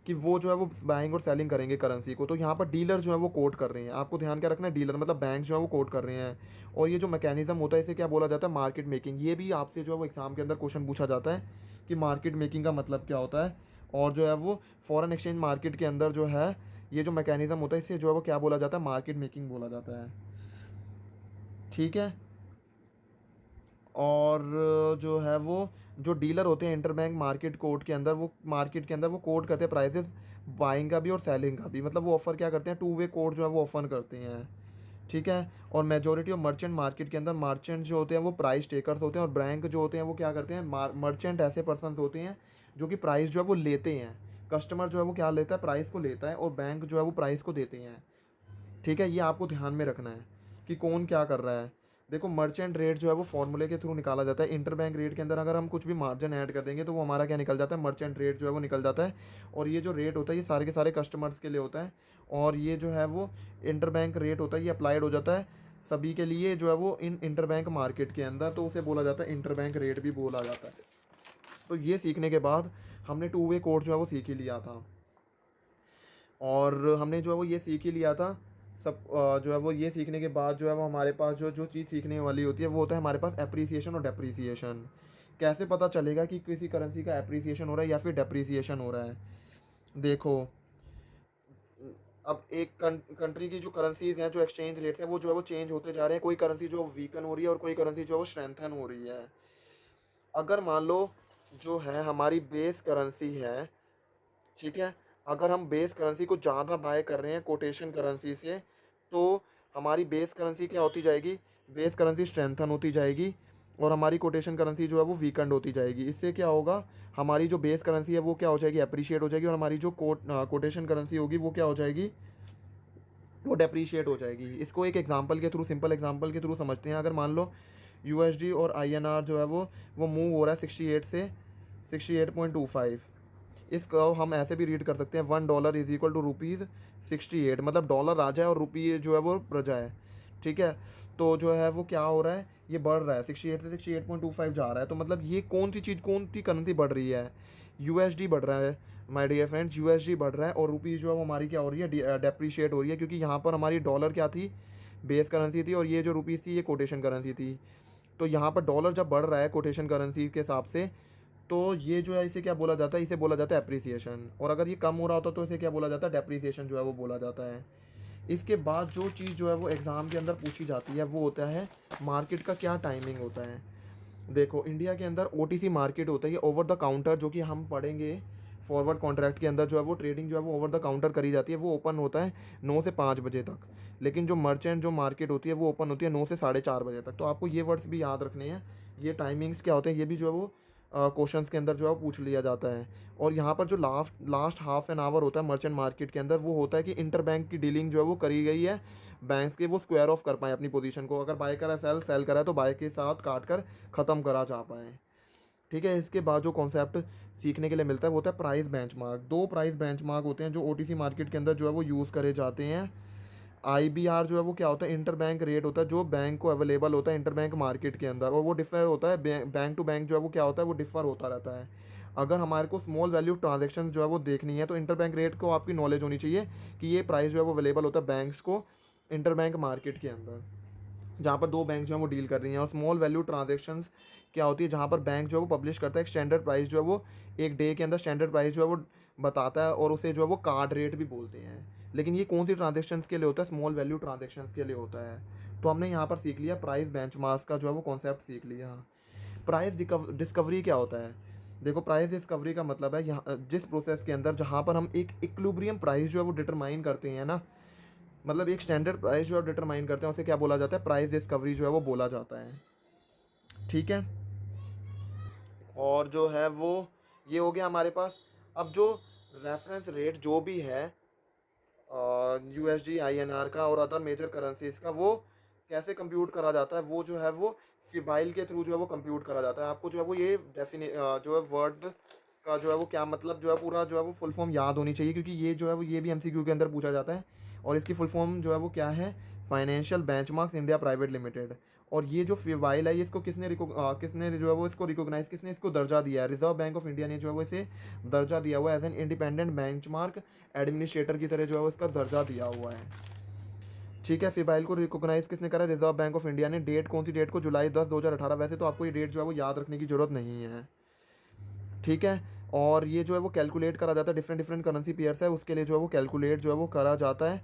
कि वो जो है वो बाइंग और सेलिंग करेंगे करेंसी को। तो यहाँ पर डीलर जो है वो कोट कर रहे हैं, आपको ध्यान क्या रखना है, डीलर मतलब बैंक जो है वो कोट कर रहे हैं। और ये जो मैकेनिज्म होता है इसे क्या बोला जाता है, मार्केट मेकिंग। ये भी आपसे जो है वो एग्जाम के अंदर क्वेश्चन पूछा जाता है कि मार्केट मेकिंग का मतलब क्या होता है। और जो है वो फॉरेन एक्सचेंज मार्केट के अंदर जो है ये जो मैकेनिज्म होता है इसे जो है वो क्या बोला जाता है, मार्केट मेकिंग बोला जाता है। ठीक है। और जो है वो जो डीलर होते हैं इंटरबैंक मार्केट कोड के अंदर, वो मार्केट के अंदर वो कोड करते हैं प्राइसेस बाइंग का भी और सेलिंग का भी, मतलब वो ऑफ़र क्या करते हैं, टू वे कोड जो है वो ऑफर करते हैं। ठीक है। और मेजोरिटी ऑफ मर्चेंट मार्केट के अंदर मर्चेंट जो होते हैं वो प्राइस टेकर्स होते हैं, और बैंक जो होते हैं वो क्या करते हैं, मर्चेंट ऐसे पर्सन होते हैं जो कि प्राइस जो है वो लेते हैं। कस्टमर जो है वो क्या लेता है, प्राइस को लेता है, और बैंक जो है वो प्राइस को देते हैं। ठीक है। ये आपको ध्यान में रखना है कि कौन क्या कर रहा है। देखो, मर्चेंट रेट जो है वो फॉर्मूले के थ्रू निकाला जाता है। इंटरबैंक रेट के अंदर अगर हम कुछ भी मार्जिन ऐड कर देंगे तो वो हमारा क्या निकल जाता है, मर्चेंट रेट जो है वो निकल जाता है। और ये जो रेट होता है ये सारे के सारे कस्टमर्स के लिए होता है, और ये जो है वो इंटरबैंक रेट होता है ये अप्लाइड हो जाता है सभी के लिए जो है वो इन इंटरबैंक मार्केट के अंदर, तो उसे बोला जाता है इंटरबैंक रेट भी बोला जाता है। तो ये सीखने के बाद हमने टू वे कोड जो है वो सीख ही लिया था, और हमने जो है वो ये सीख ही लिया था सब। जो है वो ये सीखने के बाद जो है वो हमारे पास जो जो चीज़ सीखने वाली होती है वो होता है हमारे पास एप्रिसिएशन और डेप्रिसिएशन। कैसे पता चलेगा कि किसी करेंसी का एप्रिसिएशन हो रहा है या फिर डेप्रिसिएशन हो रहा है। देखो, अब एक कंट्री की जो करेंसीज हैं, जो एक्सचेंज रेट्स हैं, वो जो है वो चेंज होते जा रहे हैं। कोई करेंसी जो वीकन हो रही है और कोई करेंसी जो है वो स्ट्रेंथन हो रही है। अगर मान लो जो है हमारी बेस करेंसी है, ठीक है, अगर हम बेस करेंसी को ज़्यादा बाय कर रहे हैं कोटेशन करेंसी से, तो हमारी बेस करेंसी क्या होती जाएगी, बेस करेंसी स्ट्रेंथन होती जाएगी, और हमारी कोटेशन करेंसी जो है वो वीकेंड होती जाएगी। इससे क्या होगा, हमारी जो बेस करेंसी है वो क्या हो जाएगी, अप्रिशिएट हो जाएगी, और हमारी जो कोटेशन करेंसी होगी वो क्या हो जाएगी, वो डेप्रीशिएट हो जाएगी। इसको एक एग्जांपल के थ्रू, सिंपल एग्जांपल के थ्रू समझते हैं। अगर मान लो यूएसडी और आईएनआर जो है वो मूव हो रहा है 68 से 68.25। इसको हम ऐसे भी रीड कर सकते हैं, $1 इज इक्वल टू ₹68, मतलब डॉलर राजा है और रुपये जो है वो प्रजा है। ठीक है। तो जो है वो क्या हो रहा है, ये बढ़ रहा है 68 से 68.25 जा रहा है। तो मतलब ये कौन सी चीज़, कौन सी करेंसी बढ़ रही है, यूएसडी बढ़ रहा है माय डियर फ्रेंड्स, यूएसडी बढ़ रहा है, और रुपीज़ जो है वो हमारी क्या हो रही है, डेप्रीशिएट हो रही है, क्योंकि यहाँ पर हमारी डॉलर क्या थी, बेस करेंसी थी, और ये जो रुपीज़ थी ये कोटेशन करेंसी थी। तो यहाँ पर डॉलर जब बढ़ रहा है कोटेशन करेंसी के हिसाब से, तो ये जो है इसे क्या बोला जाता है, इसे बोला जाता है एप्रिसिएशन। और अगर ये कम हो रहा होता तो इसे क्या बोला जाता है, डेप्रिसिएशन जो है वो बोला जाता है। इसके बाद जो चीज़ जो है वो एग्ज़ाम के अंदर पूछी जाती है वो होता है मार्केट का क्या टाइमिंग होता है। देखो, इंडिया के अंदर ओटीसी मार्केट होता है, ये ओवर द काउंटर, जो कि हम पढ़ेंगे फॉरवर्ड कॉन्ट्रैक्ट के अंदर जो है वो ट्रेडिंग जो है वो ओवर द काउंटर करी जाती है। वो ओपन होता है 9 से 5 बजे तक, लेकिन जो मर्चेंट जो मार्केट होती है वो ओपन होती है 9 से 4:30 बजे तक। तो आपको ये वर्ड्स भी याद रखने हैं, ये टाइमिंग्स क्या होते हैं, ये भी जो है वो क्वेश्चंस के अंदर जो है वो पूछ लिया जाता है। और यहाँ पर जो लास्ट हाफ एन आवर होता है मर्चेंट मार्केट के अंदर, वो होता है कि इंटर बैंक की डीलिंग जो है वो करी गई है, बैंक्स के वो स्क्वायर ऑफ कर पाएँ अपनी पोजीशन को। अगर बाय करा सेल, सेल करा तो बाय के साथ काट कर ख़त्म करा जा पाए। ठीक है। इसके बाद जो कॉन्सेप्ट सीखने के लिए मिलता है वो होता है प्राइस बेंचमार्क। दो प्राइस बेंचमार्क होते हैं जो ओटीसी मार्केट के अंदर जो है वो यूज़ करे जाते हैं। आईबीआर जो है वो क्या होता है, इंटर बैंक रेट होता है जो बैंक को अवेलेबल होता है इंटर बैंक मार्केट के अंदर, और वो डिफर होता है बैंक टू बैंक जो है वो क्या होता है, वो डिफर होता रहता है। अगर हमारे को स्मॉल वैल्यू ट्रांजेक्शन जो है वो देखनी है तो इंटर बैंक रेट को आपकी नॉलेज होनी चाहिए कि ये प्राइस जो है वो अवेलेबल होता है बैंक्स को इंटर बैंक मार्केट के अंदर, जहाँ पर दो बैंक जो है वो डील कर रही हैं। और स्मॉल वैल्यू ट्रांजेक्शन्स क्या होती है, जहाँ पर बैंक जो है वो पब्लिश करता है एक स्टैंडर्ड प्राइस जो है वो एक डे के अंदर स्टैंडर्ड प्राइस जो है वो बताता है, और उसे जो है वो कार्ड रेट भी बोलते हैं। लेकिन ये कौन सी ट्रांजेक्शन्स के लिए होता है, स्मॉल वैल्यू ट्रांजेक्शन्स के लिए होता है। तो हमने यहाँ पर सीख लिया प्राइस बेंचमार्क्स का जो है वो कॉन्सेप्ट सीख लिया। प्राइस डिस्कवरी क्या होता है, देखो प्राइस डिस्कवरी का मतलब है यहाँ जिस प्रोसेस के अंदर जहाँ पर हम एक इक्विलिब्रियम प्राइस जो है वो डिटरमाइन करते हैं ना, मतलब एक स्टैंडर्ड प्राइस जो डिटरमाइन करते हैं उसे क्या बोला जाता है, प्राइस डिस्कवरी जो है वो बोला जाता है। ठीक है। और जो है वो ये हो गया हमारे पास। अब जो रेफरेंस रेट जो भी है यूएसडी आईएनआर का और अदर मेजर करेंसीज का, वो कैसे कंप्यूट करा जाता है, वो जो है वो फिबाइल के थ्रू जो है वो कंप्यूट करा जाता है। आपको जो है वो ये जो है वर्ड का जो है वो क्या मतलब जो है पूरा जो है वो फुल फॉर्म याद होनी चाहिए, क्योंकि ये जो है वो ये भी एमसीक्यू के अंदर पूछा जाता है। और इसकी फुल फॉर्म जो है वो क्या है, financial benchmarks India private limited. और ये जो फिबाइल है ये इसको किसने जो है वो इसको रिकॉग्नाइज, किसने इसको दर्जा दिया है, रिजर्व बैंक ऑफ इंडिया ने जो है वो इसे दर्जा दिया हुआ है as an independent benchmark administrator की तरह जो है वो इसका दर्जा दिया हुआ है। ठीक है। फिबाइल को रिकॉग्नाइज किसने करा, रिजर्व बैंक ऑफ इंडिया ने। डेट कौन सी डेट को, जुलाई 10 2018। वैसे तो आपको ये डेट जो है वो याद रखने की जरूरत नहीं है। ठीक है। और ये जो है वो कैलकुलेट करा जाता है, डिफरेंट डिफरेंट करेंसी पेयर्स है उसके लिए जो है वो कैलकुलेट जो है वो करा जाता है।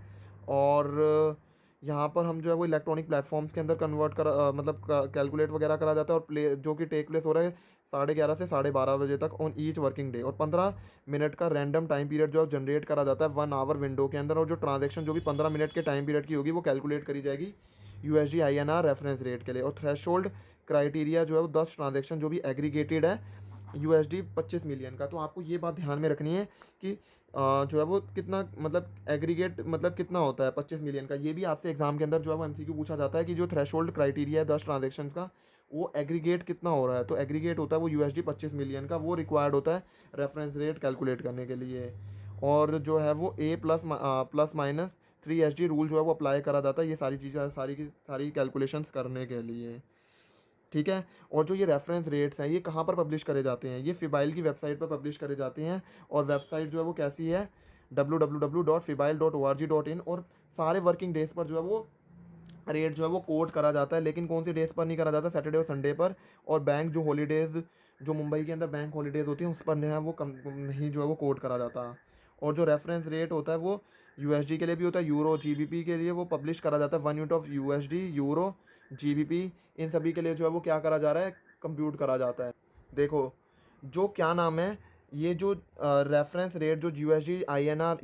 और यहाँ पर हम जो है वो इलेक्ट्रॉनिक प्लेटफॉर्म्स के अंदर कन्वर्ट मतलब कैलकुलेट वगैरह करा जाता है, और प्ले जो कि टेक प्लेस हो रहा है 11:30 से 12:30 बजे तक ऑन ईच वर्किंग डे। और 15 मिनट का रैंडम टाइम पीरियड जो है जनरेट करा जाता है 1 आवर विंडो के अंदर। और जो ट्रांजेक्शन जो भी 15 मिनट के टाइम पीरियड की होगी वो कैलकुलेट करी जाएगी यूएसडी आईएनआर रेफरेंस रेट के लिए। और थ्रेशोल्ड क्राइटेरिया जो है वो 10 ट्रांजेक्शन जो भी एग्रीगेटेड है यूएसडी 25 मिलियन का। तो आपको ये बात ध्यान में रखनी है कि जो है वो कितना मतलब एग्रीगेट मतलब कितना होता है 25 मिलियन का। ये भी आपसे एग्जाम के अंदर जो है वो एमसीक्यू पूछा जाता है कि जो थ्रेशोल्ड क्राइटेरिया है 10 ट्रांजेक्शन का, वो एग्रीगेट कितना हो रहा है। तो एग्रीगेट होता है वो यूएसडी 25 मिलियन का, वो रिक्वायर्ड होता है रेफरेंस रेट कैलकुलेट करने के लिए। और जो है वो A plus minus 3 H D rule जो है वो अप्लाई करा जाता है ये सारी चीज़ें सारी की सारी कैलकुलेशंस करने के लिए। ठीक है। और जो ये रेफरेंस रेट्स हैं ये कहाँ पर पब्लिश करे जाते हैं, ये फिबाइल की वेबसाइट पर पब्लिश करे जाते हैं। और वेबसाइट जो है वो कैसी है, www.fibail.org.in। और सारे वर्किंग डेज पर जो है वो रेट जो है वो कोट करा जाता है, लेकिन कौन सी डेज पर नहीं करा जाता, सैटरडे और संडे पर। और बैंक जो हॉलीडेज़ जो मुंबई के अंदर बैंक हॉलीडेज़ होती हैं उस पर नहीं है वो कम नहीं जो है वो कोट करा जाता। और जो रेफरेंस रेट होता है वो यूएसडी के लिए भी होता है, यूरो जीबीपी के लिए वो पब्लिश करा जाता है। 1 unit of USD, euro, GBP, इन सभी के लिए जो है वो क्या करा जा रहा है, कंप्यूट करा जाता है। देखो जो क्या नाम है, ये जो रेफरेंस रेट जो यूएसडी आईएनआर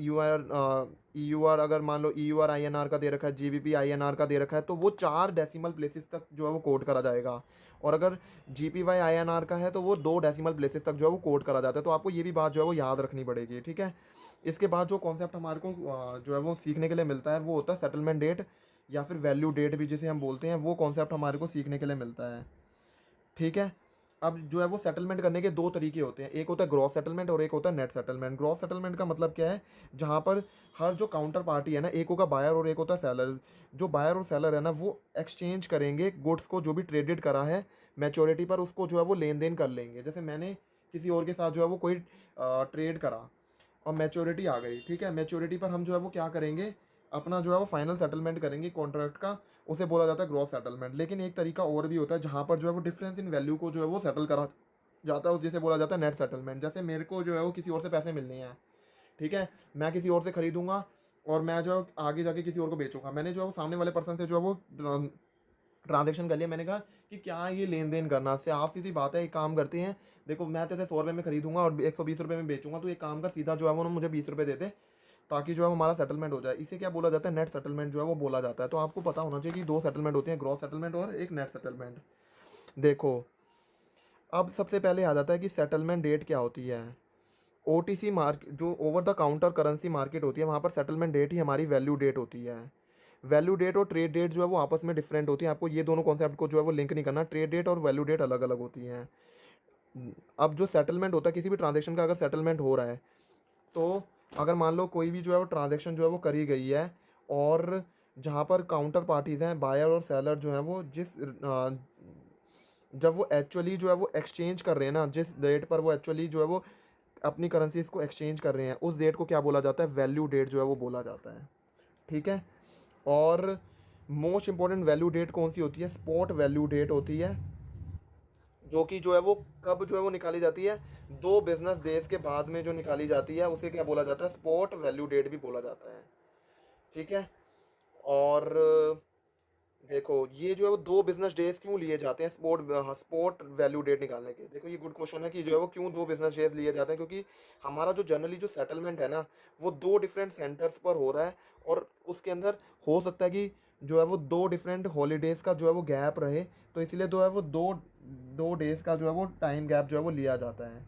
ईयूआर अगर मान लो ईयूआर आईएनआर का दे रखा है, जीबीपी आईएनआर का दे रखा है, तो वो 4 डेसिमल प्लेसेस तक जो है वो कोड करा जाएगा। और अगर जीपीवाई आईएनआर का है तो वो 2 डेसिमल प्लेसेस तक जो है वो कोड करा जाता है। तो आपको ये भी बात जो है वो याद रखनी पड़ेगी। ठीक है। इसके बाद जो कॉन्सेप्ट हमारे को जो है वो सीखने के लिए मिलता है वो होता है सेटलमेंट डेट, या फिर वैल्यू डेट भी जिसे हम बोलते हैं, वो कॉन्सेप्ट हमारे को सीखने के लिए मिलता है। ठीक है। अब जो है वो सेटलमेंट करने के दो तरीके होते हैं, एक होता है ग्रॉस सेटलमेंट और एक होता है नेट सेटलमेंट। ग्रॉस सेटलमेंट का मतलब क्या है, जहाँ पर हर जो काउंटर पार्टी है ना, एक होगा बायर और एक होता है सेलर। जो बायर और सेलर है ना वो एक्सचेंज करेंगे गुड्स को, जो भी ट्रेडेड करा है मैच्योरिटी पर उसको जो है वो लेन देन कर लेंगे। जैसे मैंने किसी और के साथ जो है वो कोई ट्रेड करा और मैच्योरिटी आ गई, ठीक है, मैच्योरिटी पर हम जो है वो क्या करेंगे, अपना जो है वो फाइनल सेटलमेंट करेंगे कॉन्ट्रैक्ट का, उसे बोला जाता है ग्रॉस सेटलमेंट। लेकिन एक तरीका और भी होता है जहाँ पर जो है वो डिफरेंस इन वैल्यू को जो है वो सेटल करा जाता है, जिसे बोला जाता है नेट सेटलमेंट। जैसे मेरे को जो है वो किसी और से पैसे मिलने हैं, ठीक है, मैं किसी और से खरीदूंगा और मैं जो है आगे जाके किसी और को बेचूंगा। मैंने जो है वो सामने वाले पर्सन से जो है वो ट्रांजेक्शन कर लिया, मैंने कहा कि क्या ये लेन देन करना, से आप सीधी बात है, एक काम करते हैं, देखो मैं तेरे 100 रुपये में खरीदूंगा और 120 रुपये में बेचूंगा, तो एक काम कर सीधा जो है वो मुझे 20 रुपये देते, ताकि जो है हमारा सेटलमेंट हो जाए। इसे क्या बोला जाता है, नेट सेटलमेंट जो है वो बोला जाता है। तो आपको पता होना चाहिए कि 2 सेटलमेंट होते हैं, ग्रॉस सेटलमेंट और एक नेट सेटलमेंट। देखो अब सबसे पहले आ जाता है कि सेटलमेंट डेट क्या होती है। ओटीसी मार्केट जो over the counter currency market होती है, वहाँ पर सेटलमेंट डेट ही हमारी वैल्यू डेट होती है। वैल्यू डेट और ट्रेड डेट जो है वो आपस में डिफरेंट होती है, आपको ये दोनों कॉन्सेप्ट को जो है वो लिंक नहीं करना। ट्रेड डेट और वैल्यू डेट अलग अलग होती हैं। अब जो सेटलमेंट होता है किसी भी ट्रांजेक्शन का, अगर सेटलमेंट हो रहा है तो अगर मान लो कोई भी जो है वो ट्रांजेक्शन जो है वो करी गई है, और जहाँ पर काउंटर पार्टीज़ हैं, बायर और सेलर जो हैं, वो जब वो एक्चुअली जो है वो एक्सचेंज कर रहे हैं ना, जिस डेट पर वो एक्चुअली जो है वो अपनी करेंसीज को एक्सचेंज कर रहे हैं, उस डेट को क्या बोला जाता है, वैल्यू डेट जो है वो बोला जाता है। ठीक है। और मोस्ट इंपॉर्टेंट वैल्यू डेट कौन सी होती है, स्पॉट वैल्यू डेट होती है, जो कि जो है वो कब जो है वो निकाली जाती है, 2 बिजनेस डेज के बाद में जो निकाली जाती है, उसे क्या बोला जाता है, स्पॉट वैल्यू डेट भी बोला जाता है। ठीक है। और देखो ये जो है वो 2 बिजनेस डेज क्यों लिए जाते हैं स्पोर्ट वैल्यू डेट निकालने के, देखो ये गुड क्वेश्चन है कि जो है वो क्यों 2 बिजनेस डेज लिए जाते हैं, क्योंकि हमारा जो जनरली जो सेटलमेंट है ना, वो 2 डिफरेंट सेंटर्स पर हो रहा है, और उसके अंदर हो सकता है कि जो है वो 2 डिफरेंट हॉलीडेज़ का जो है वो गैप रहे, तो इसलिए जो है वो दो दो डेज का जो है वो टाइम गैप जो है वो लिया जाता है।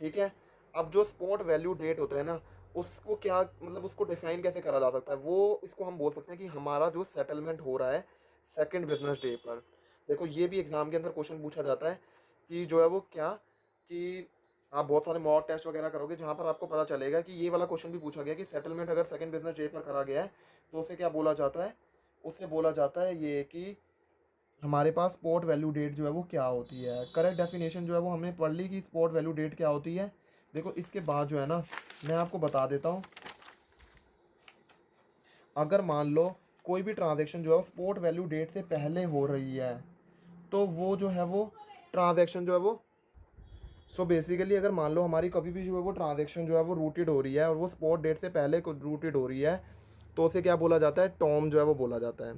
ठीक है। अब जो स्पॉट वैल्यू डेट होता है ना, उसको क्या मतलब उसको डिफाइन कैसे करा जा सकता है, वो इसको हम बोल सकते हैं कि हमारा जो सेटलमेंट हो रहा है सेकंड बिजनेस डे पर। देखो ये भी एग्जाम के अंदर क्वेश्चन पूछा जाता है कि जो है वो क्या, कि आप बहुत सारे मॉक टेस्ट वगैरह करोगे जहाँ पर आपको पता चलेगा कि ये वाला क्वेश्चन भी पूछा गया कि सेटलमेंट अगर सेकंड बिजनेस डे पर करा गया है तो उसे क्या बोला जाता है, उसे बोला जाता है ये कि हमारे पास स्पॉट वैल्यू डेट जो है वो क्या होती है। करेक्ट डेफिनेशन जो है वो हमने पढ़ ली कि स्पॉट वैल्यू डेट क्या होती है। देखो इसके बाद जो है ना, मैं आपको बता देता हूँ, अगर मान लो कोई भी ट्रांजैक्शन जो है स्पॉट वैल्यू डेट से पहले हो रही है, तो वो जो है वो ट्रांजैक्शन जो है वो, सो बेसिकली अगर मान लो हमारी कभी भी जो है वो ट्रांजैक्शन जो है वो रूटेड हो रही है और वो स्पॉट डेट से पहले रूटेड हो रही है, तो उसे क्या बोला जाता है, टॉम जो है वो बोला जाता है।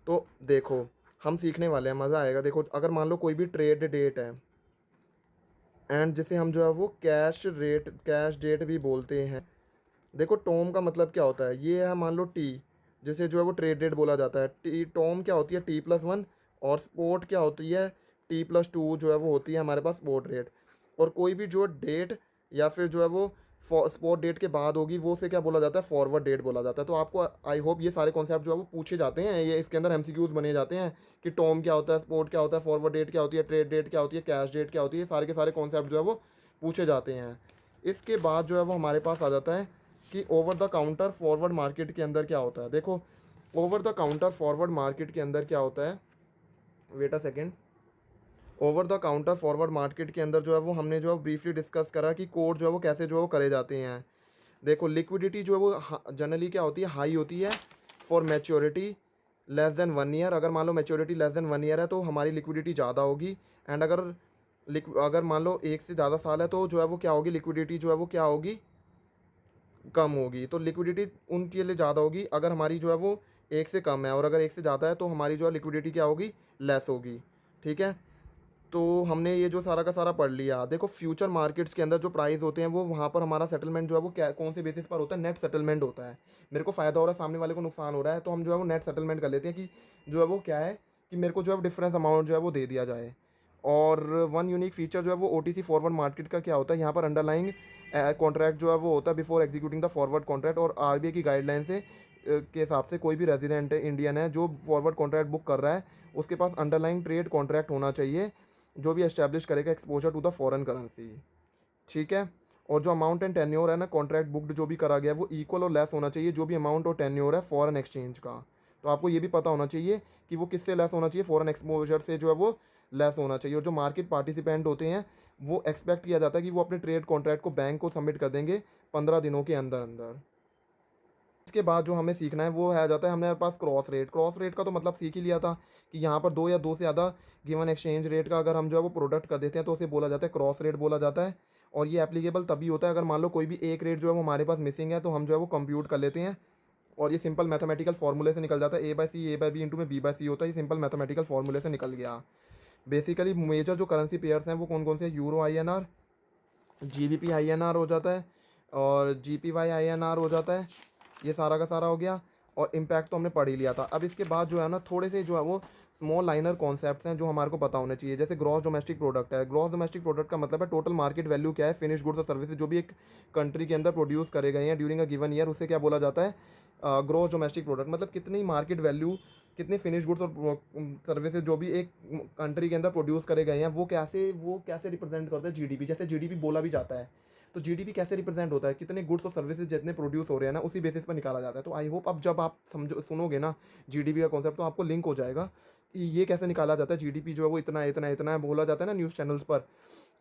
तो देखो हम सीखने वाले हैं, मज़ा आएगा। देखो अगर मान लो कोई भी ट्रेड डेट है, एंड जिसे हम जो है वो कैश डेट भी बोलते हैं। देखो टॉम का मतलब क्या होता है, ये है मान लो टी, जिसे जो है वो ट्रेड डेट बोला जाता है। टी टॉम क्या होती है, T+1, और स्पोर्ट क्या होती है, T+2 जो है वो होती है हमारे पास स्पोर्ट रेट। और कोई भी जो डेट या फिर जो है वो स्पोर्ट डेट के बाद होगी, वो से क्या बोला जाता है, फॉरवर्ड डेट बोला जाता है। तो आपको आई होप ये सारे कॉन्सेप्ट जो है वो पूछे जाते हैं, ये इसके अंदर MCQs बने जाते हैं कि टॉम क्या होता है, स्पोर्ट क्या होता है, फॉरवर्ड डेट क्या होती है, ट्रेड डेट क्या होती है, कैश डेट क्या होती है, सारे के सारे कॉन्सेप्ट जो है वो पूछे जाते हैं। इसके बाद जो है वो हमारे पास आ जाता है कि over the counter forward market के अंदर क्या होता है। देखो over the counter forward market के अंदर क्या होता है, wait a second. Over the counter forward market के अंदर जो है वो हमने जो है ब्रीफली डिस्कस करा कि कोड जो है वो कैसे जो है वो करे जाते हैं। देखो लिक्विडिटी जो है वो जनरली क्या होती है, हाई होती है for maturity less than 1 year. अगर मान लो मैच्योरिटी लेस देन 1 ईयर है तो हमारी लिक्विडिटी ज़्यादा होगी, एंड अगर मान लो 1 से ज़्यादा साल है तो जो है वो क्या होगी, लिक्विडिटी जो है वो क्या होगी, कम होगी। तो लिक्विडिटी उनके लिए ज़्यादा होगी अगर हमारी जो है वो 1 से कम है, और अगर 1 से ज़्यादा है तो हमारी जो है लिक्विडिटी क्या होगी, लेस होगी। ठीक है। तो हमने ये जो सारा का सारा पढ़ लिया। देखो फ्यूचर मार्केट्स के अंदर जो प्राइस होते हैं वो वहाँ पर हमारा सेटलमेंट जो है वो क्या कौन से बेसिस पर होता है, नेट सेटलमेंट होता है। मेरे को फ़ायदा हो रहा है, सामने वाले को नुकसान हो रहा है, तो हम जो है वो नेट सेटलमेंट कर लेते हैं कि जो है वो क्या है, कि मेरे को जो है डिफरेंस अमाउंट जो है वो दे दिया जाए। और वन यूनिक फीचर जो है वो OTC फॉरवर्ड मार्केट का क्या होता है, यहाँ पर अंडरलाइंग कॉन्ट्रैक्ट जो है वो होता है before executing the forward contract. और RBI की गाइडलाइन से के हिसाब से कोई भी रेजिडेंट इंडियन है जो फॉरवर्ड कॉन्ट्रैक्ट बुक कर रहा है, उसके पास अंडरलाइंग ट्रेड कॉन्ट्रैक्ट होना चाहिए जो भी एस्टैब्लिश करेगा exposure to the foreign currency. ठीक है। और जो अमाउंट एंड टेन्योर है ना कॉन्ट्रैक्ट बुकड जो भी करा गया है वो इक्वल और लेस होना चाहिए जो भी अमाउंट और टेन्योर है फॉरेन एक्सचेंज का। तो आपको ये भी पता होना चाहिए कि वो किससे लेस होना चाहिए, फॉरेन एक्सपोजर से जो है वो लेस होना चाहिए। और जो मार्केट पार्टिसिपेंट होते हैं वो एक्सपेक्ट किया जाता है कि वो अपने ट्रेड कॉन्ट्रैक्ट को बैंक को सबमिट कर देंगे 15 दिनों के अंदर अंदर। इसके बाद जो हमें सीखना है वो है आ जाता है हमारे पास क्रॉस रेट। क्रॉस रेट का तो मतलब सीख ही लिया था कि यहाँ पर दो या दो से ज़्यादा गिवन एक्सचेंज रेट का अगर हम जो है वो प्रोडक्ट कर देते हैं तो उसे बोला जाता है क्रॉस रेट बोला जाता है। और ये एप्लीकेबल तभी होता है अगर मान लो कोई भी एक रेट जो है वो हमारे पास मिसिंग है, तो हम जो है वो कंप्यूट कर लेते हैं और ये सिंपल मैथमेटिकल फार्मूले से निकल जाता है। A/C इंटू में B/C होता है, ये सिंपल मैथमेटिकल फार्मूले से निकल गया। बेसिकली मेजर जो करेंसी पेयर्स हैं वो कौन कौन से, यूरो INR, GBP INR हो जाता है, और GPY INR हो जाता है, ये सारा का सारा हो गया। और इम्पैक्ट तो हमने पढ़ ही लिया था। अब इसके बाद जो है ना थोड़े से जो है वो स्मॉल लाइनर कॉन्सेप्ट्स हैं जो हमारे को पता होने चाहिए। जैसे ग्रॉस डोमेस्टिक प्रोडक्ट है। ग्रॉस डोमेस्टिक प्रोडक्ट का मतलब है टोटल मार्केट वैल्यू क्या है फिनिश गुड्स और सर्विसेज जो भी एक कंट्री के अंदर प्रोड्यूस करे गए हैं ड्यूरिंग अ गिवन ईयर, उसे क्या बोला जाता है, ग्रॉस डोमेस्टिक प्रोडक्ट। मतलब कितनी मार्केट वैल्यू, कितने फिनिश गुड्स और सर्विसेज जो भी एक कंट्री के अंदर प्रोड्यूस करे गए हैं वो कैसे रिप्रेजेंट करते हैं जीडीपी। जैसे जीडीपी बोला भी जाता है, तो जीडीपी कैसे रिप्रेजेंट होता है, कितने गुड्स और सर्विसेज जितने प्रोड्यूस हो रहे हैं ना उसी बेसिस पर निकाला जाता है। तो आई होप अब जब आप समझो सुनोगे ना जीडीपी का कॉन्सेप्ट तो आपको लिंक हो जाएगा कि ये कैसे निकाला जाता है। जीडीपी जो है वो इतना है इतना है इतना है बोला जाता है ना न्यूज़ चैनल्स पर,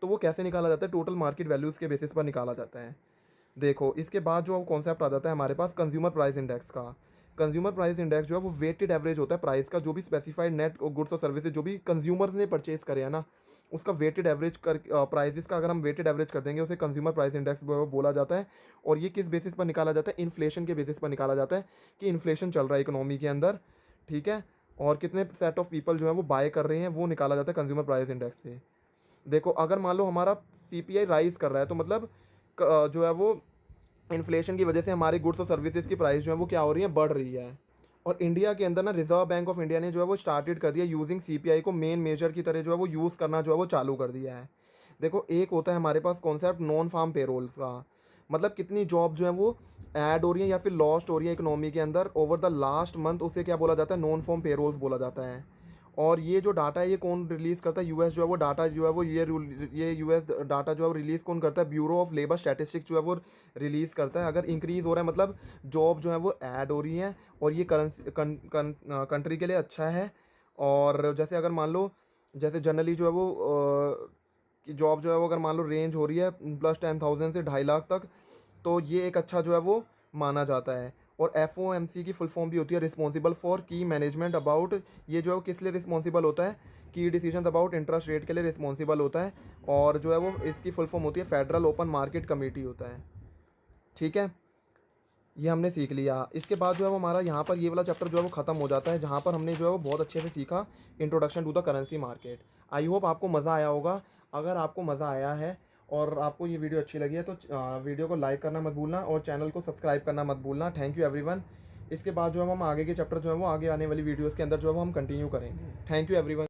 तो वो कैसे निकाला जाता है, टोटल मार्केट वैल्यूज़ के बेसिस पर निकाला जाता है। देखो इसके बाद जो कॉन्सेप्ट आ जाता है हमारे पास कंज्यूमर प्राइस इंडेक्स का। कंज्यूमर प्राइस इंडेक्स जो है वो वेटेड एवरेज होता है प्राइस का, जो भी स्पेसिफाइड नेट गुड्स और सर्विसेज जो भी कंज्यूमर्स ने परचेज करे हैं ना उसका वेटेड एवरेज कर प्राइसेस का अगर हम वेटेड एवरेज कर देंगे उसे कंज्यूमर प्राइस इंडेक्स बोला जाता है। और ये किस बेसिस पर निकाला जाता है, इन्फ्लेशन के बेसिस पर निकाला जाता है कि इन्फ्लेशन चल रहा है इकोनॉमी के अंदर, ठीक है, और कितने सेट ऑफ पीपल जो है वो बाय कर रहे हैं वो निकाला जाता है कंज्यूमर प्राइस इंडेक्स से। देखो अगर मान लो हमारा सीपीआई राइज कर रहा है तो मतलब जो है वो इन्फ्लेशन की वजह से हमारी गुड्स और सर्विसेज की प्राइस जो है वो क्या हो रही है, बढ़ रही है। और इंडिया के अंदर ना रिजर्व बैंक ऑफ इंडिया ने जो है वो स्टार्टेड कर दिया यूजिंग सीपीआई को मेन मेजर की तरह जो है वो यूज़ करना जो है वो चालू कर दिया है। देखो एक होता है हमारे पास कॉन्सेप्ट नॉन फार्म पेरोल्स का, मतलब कितनी जॉब जो है वो ऐड हो रही है या फिर लॉस्ट हो रही है इकोनॉमी के अंदर ओवर द लास्ट मंथ, उसे क्या बोला जाता है, नॉन फार्म पेरोल्स बोला जाता है। और ये जो डाटा है ये कौन रिलीज़ करता है, यूएस जो है वो डाटा जो है वो ये यूएस डाटा जो है वो रिलीज़ कौन करता है, ब्यूरो ऑफ लेबर स्टैटिस्टिक्स जो है वो रिलीज़ करता है। अगर इंक्रीज़ हो रहा है मतलब जॉब जो है वो ऐड हो रही है और ये कंट्री के लिए अच्छा है। और जैसे अगर मान लो जैसे जनरली जो है वो कि जॉब जो है वो अगर मान लो रेंज हो रही है +10,000 से 2.5 लाख तक, तो ये एक अच्छा जो है वो माना जाता है। और FOMC की फुल फॉर्म भी होती है रिस्पॉन्सिबल फॉर की मैनेजमेंट अबाउट, ये जो है वो किस लिए रिस्पॉन्सिबल होता है, की डिसीजन अबाउट इंटरेस्ट रेट के लिए रिस्पॉन्सिबल होता है। और जो है वो इसकी फुल फॉर्म होती है फेडरल ओपन मार्केट कमेटी होता है, ठीक है। ये हमने सीख लिया। इसके बाद जो है वो हमारा यहाँ पर ये वाला चैप्टर जो है वो ख़त्म हो जाता है जहाँ पर हमने जो है वो बहुत अच्छे से सीखा introduction to the currency market. I hope आपको मज़ा आया होगा। अगर आपको मज़ा आया है और आपको ये वीडियो अच्छी लगी है तो वीडियो को लाइक करना मत भूलना और चैनल को सब्सक्राइब करना मत भूलना। Thank you everyone. इसके बाद जो है हम आगे के चैप्टर जो है वो आगे आने वाली वीडियोज़ के अंदर जो है वो हम कंटिन्यू करेंगे। Thank you everyone.